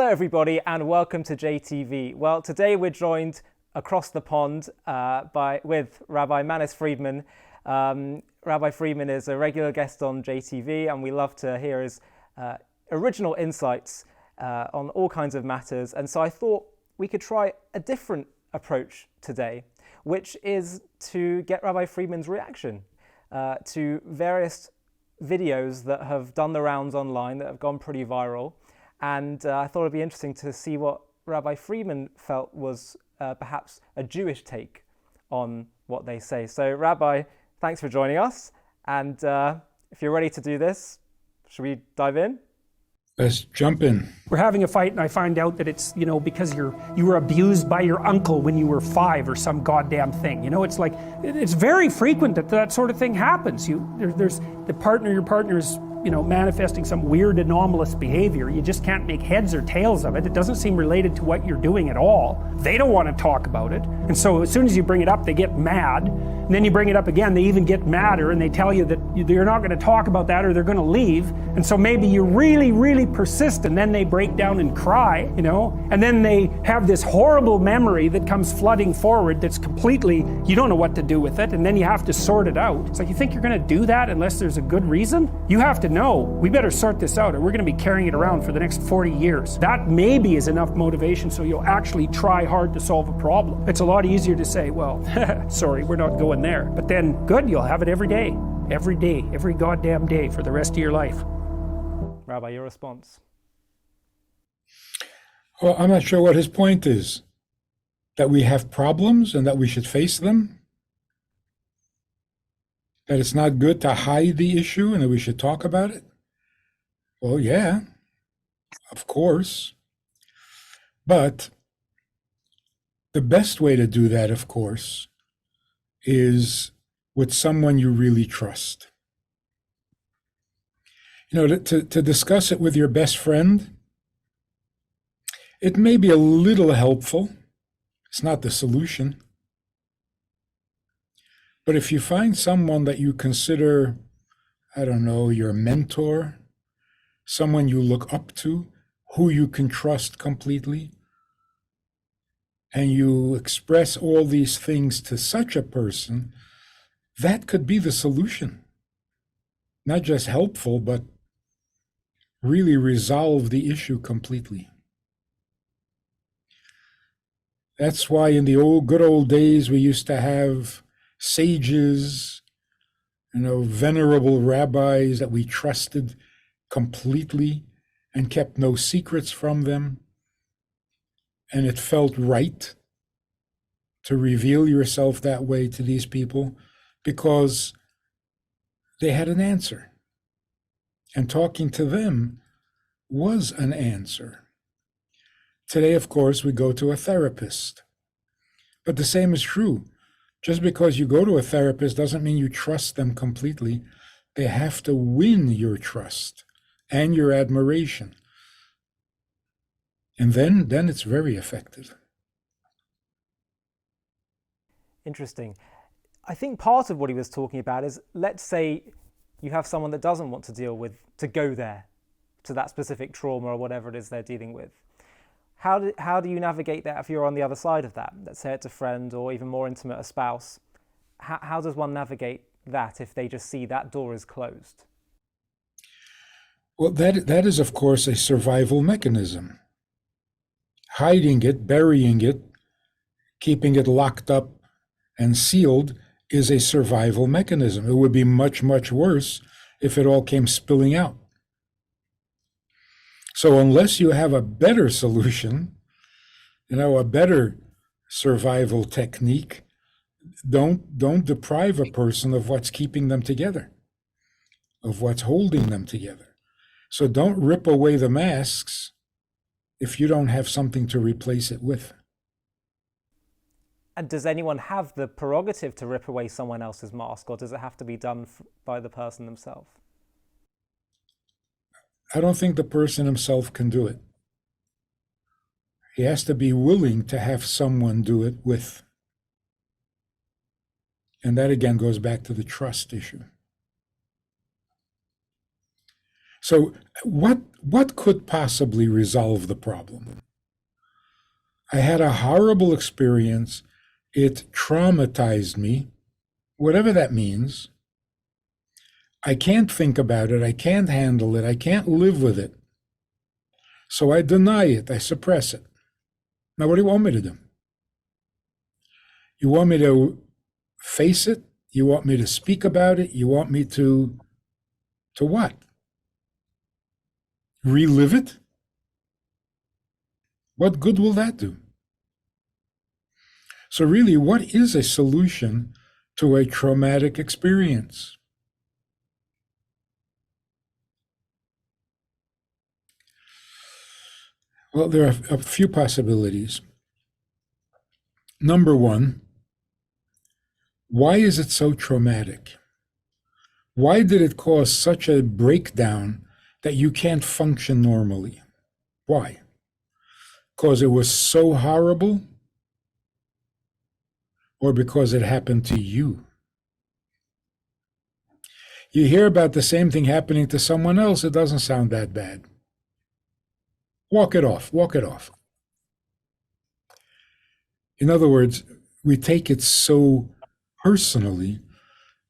Hello everybody and welcome to JTV. Well, today we're joined across the pond with Rabbi Manis Friedman. Rabbi Friedman is a regular guest on JTV and we love to hear his original insights on all kinds of matters. And so I thought we could try a different approach today, which is to get Rabbi Friedman's reaction to various videos that have done the rounds online that have gone pretty viral. And I thought it'd be interesting to see what Rabbi Friedman felt was perhaps a Jewish take on what they say. So Rabbi, thanks for joining us. And if you're ready to do this, should we dive in? Let's jump in. We're having a fight and I find out that it's, because you were abused by your uncle when you were 5 or some goddamn thing. It's like, it's very frequent that sort of thing happens. There's your partner is, manifesting some weird anomalous behavior. You just can't make heads or tails of it. It doesn't seem related to what you're doing at all. They don't want to talk about it. And so as soon as you bring it up, they get mad. And then you bring it up again, they even get madder and they tell you that you're not going to talk about that or they're going to leave. And so maybe you really, really persist and then they break down and cry, and then they have this horrible memory that comes flooding forward that's completely, you don't know what to do with it. And then you have to sort it out. It's like, you think you're going to do that unless there's a good reason? You have to know, we better sort this out or we're going to be carrying it around for the next 40 years. That maybe is enough motivation so you'll actually try hard to solve a problem. It's a lot easier to say, well, sorry, we're not going there. But then, good, you'll have it every day, every goddamn day for the rest of your life. Rabbi, your response? Well, I'm not sure what his point is. That we have problems and that we should face them? That it's not good to hide the issue and that we should talk about it? Well, yeah, of course. But the best way to do that, of course, is with someone you really trust. To discuss it with your best friend, it may be a little helpful. It's not the solution. But if you find someone that you consider, your mentor, someone you look up to, who you can trust completely, and you express all these things to such a person, that could be the solution. Not just helpful, but really resolve the issue completely. That's why in the good old days we used to have sages, venerable rabbis that we trusted completely and kept no secrets from them. And it felt right to reveal yourself that way to these people because they had an answer. And talking to them was an answer. Today, of course, we go to a therapist. But the same is true. Just because you go to a therapist doesn't mean you trust them completely. They have to win your trust and your admiration. And then it's very effective. Interesting. I think part of what he was talking about is, let's say you have someone that doesn't want to go there, to that specific trauma or whatever it is they're dealing with. How do you navigate that if you're on the other side of that? Let's say it's a friend or even more intimate, a spouse. How does one navigate that if they just see that door is closed? Well, that is, of course, a survival mechanism. Hiding it, burying it, keeping it locked up and sealed is a survival mechanism. It would be much, much worse if it all came spilling out. So unless you have a better solution, a better survival technique, don't deprive a person of what's keeping them together, of what's holding them together. So don't rip away the masks if you don't have something to replace it with. And does anyone have the prerogative to rip away someone else's mask, or does it have to be done by the person themselves? I don't think the person himself can do it. He has to be willing to have someone do it with. And that again goes back to the trust issue. So what could possibly resolve the problem? I had a horrible experience. It traumatized me, whatever that means. I can't think about it. I can't handle it. I can't live with it. So I deny it. I suppress it. Now, what do you want me to do? You want me to face it? You want me to speak about it? You want me to what? Relive it? What good will that do? So really, what is a solution to a traumatic experience? Well, there are a few possibilities. Number one, why is it so traumatic? Why did it cause such a breakdown that you can't function normally? Why? Because it was so horrible, or because it happened to you? You hear about the same thing happening to someone else, it doesn't sound that bad. Walk it off, walk it off. In other words, we take it so personally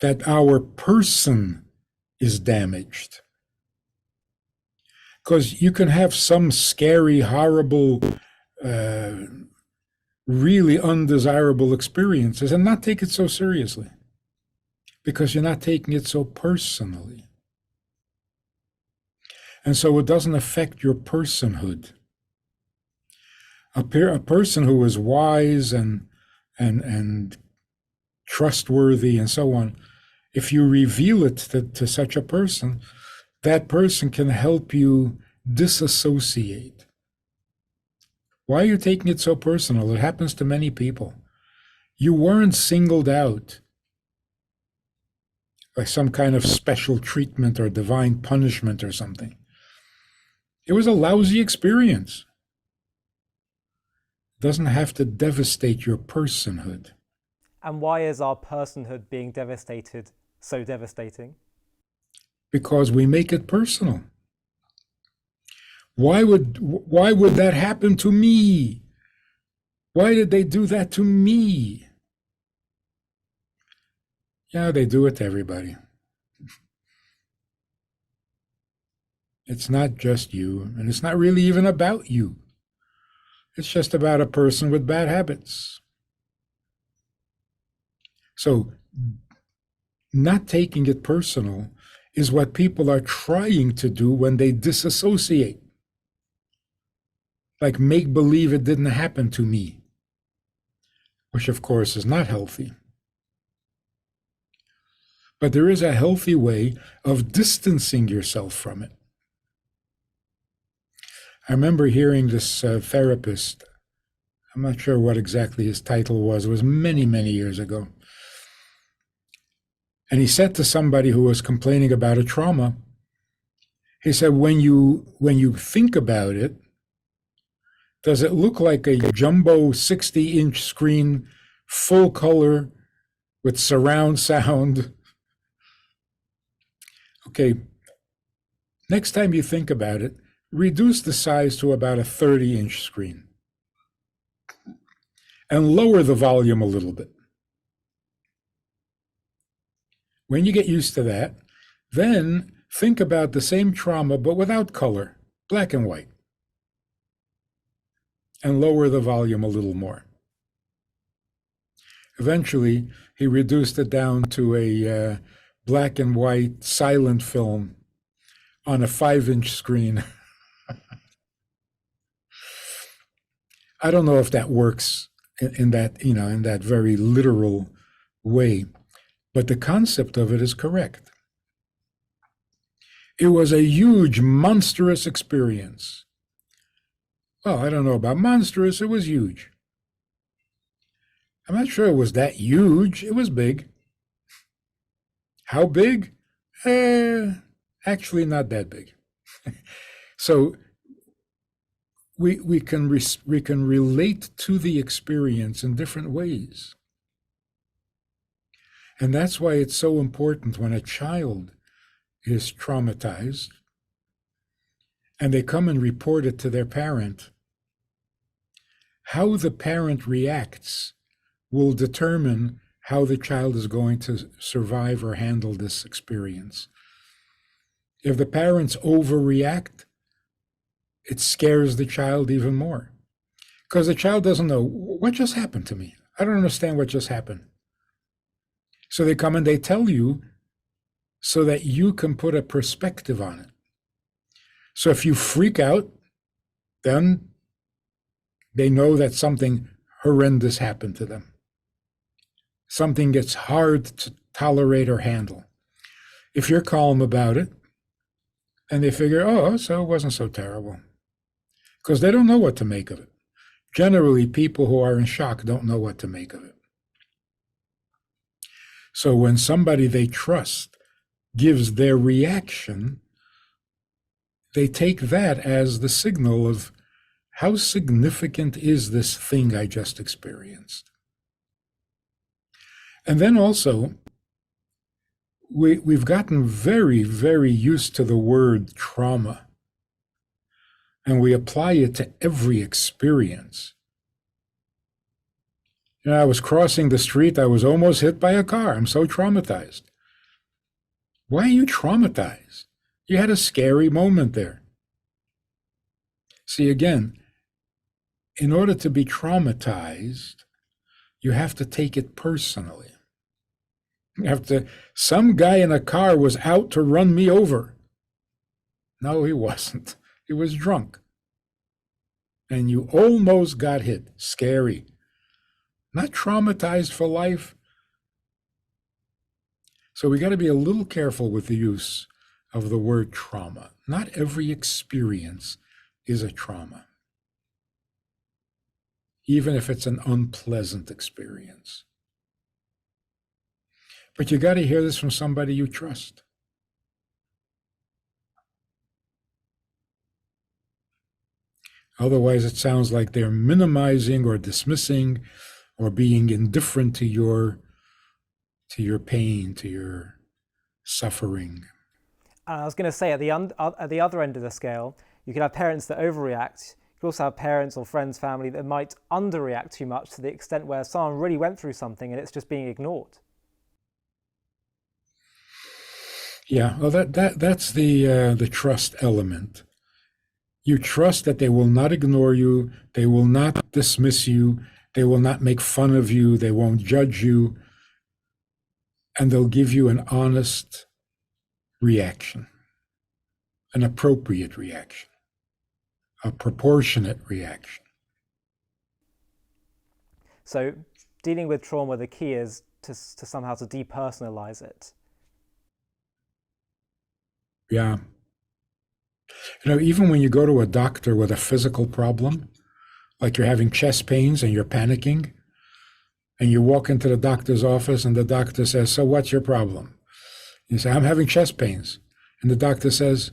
that our person is damaged. Because you can have some scary, horrible, really undesirable experiences and not take it so seriously, because you're not taking it so personally. And so it doesn't affect your personhood. A person who is wise and trustworthy and so on, if you reveal it to such a person, that person can help you disassociate. Why are you taking it so personal? It happens to many people. You weren't singled out by some kind of special treatment or divine punishment or something. It was a lousy experience. It doesn't have to devastate your personhood. And why is our personhood being devastated so devastating? Because we make it personal. Why would that happen to me? Why did they do that to me? Yeah, they do it to everybody. It's not just you, and it's not really even about you. It's just about a person with bad habits. So, not taking it personal is what people are trying to do when they disassociate. Like make believe it didn't happen to me, which of course is not healthy. But there is a healthy way of distancing yourself from it. I remember hearing this therapist, I'm not sure what exactly his title was, it was many, many years ago. And he said to somebody who was complaining about a trauma, he said, when you think about it, does it look like a jumbo 60-inch screen, full color, with surround sound? Okay, next time you think about it, reduce the size to about a 30-inch screen and lower the volume a little bit. When you get used to that, then think about the same trauma but without color, black and white, and lower the volume a little more. Eventually, he reduced it down to a black and white silent film on a 5-inch screen. I don't know if that works in that very literal way, but the concept of it is correct. It was a huge, monstrous experience. Well, I don't know about monstrous, it was huge. I'm not sure it was that huge, it was big. How big? Actually not that big. So we can relate to the experience in different ways. And that's why it's so important when a child is traumatized and they come and report it to their parent, how the parent reacts will determine how the child is going to survive or handle this experience. If the parents overreact, it scares the child even more, because the child doesn't know what just happened to me. I don't understand what just happened. So they come and they tell you so that you can put a perspective on it. So if you freak out, then they know that something horrendous happened to them. Something gets hard to tolerate or handle. If you're calm about it, and they figure, oh, so it wasn't so terrible. Because they don't know what to make of it. Generally, people who are in shock don't know what to make of it. So when somebody they trust gives their reaction, they take that as the signal of how significant is this thing I just experienced. And then also, we've gotten very, very used to the word trauma, and we apply it to every experience. You know, I was crossing the street, I was almost hit by a car. I'm so traumatized. Why are you traumatized? You had a scary moment there. See, again, in order to be traumatized, you have to take it personally. You have to, some guy in a car was out to run me over. No, he wasn't. He was drunk. And you almost got hit. Scary. Not traumatized for life. So we got to be a little careful with the use of the word trauma. Not every experience is a trauma, even if it's an unpleasant experience. But you got to hear this from somebody you trust. Otherwise, it sounds like they're minimizing or dismissing or being indifferent to your pain, to your suffering. And I was going to say, at the other end of the scale, you could have parents that overreact. You could also have parents or friends, family that might underreact too much to the extent where someone really went through something and it's just being ignored. Yeah, well, that's the trust element. You trust that they will not ignore you, they will not dismiss you, they will not make fun of you, they won't judge you, and they'll give you an honest reaction, an appropriate reaction, a proportionate reaction. So dealing with trauma, the key is to somehow to depersonalize it. Yeah. You know, even when you go to a doctor with a physical problem, like you're having chest pains and you're panicking, and you walk into the doctor's office and the doctor says, so what's your problem? You say, I'm having chest pains. And the doctor says,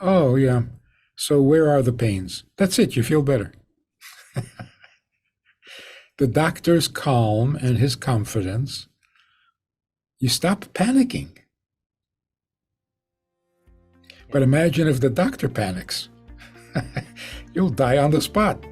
oh, yeah, so where are the pains? That's it, you feel better. The doctor's calm and his confidence, you stop panicking. But imagine if the doctor panics. You'll die on the spot.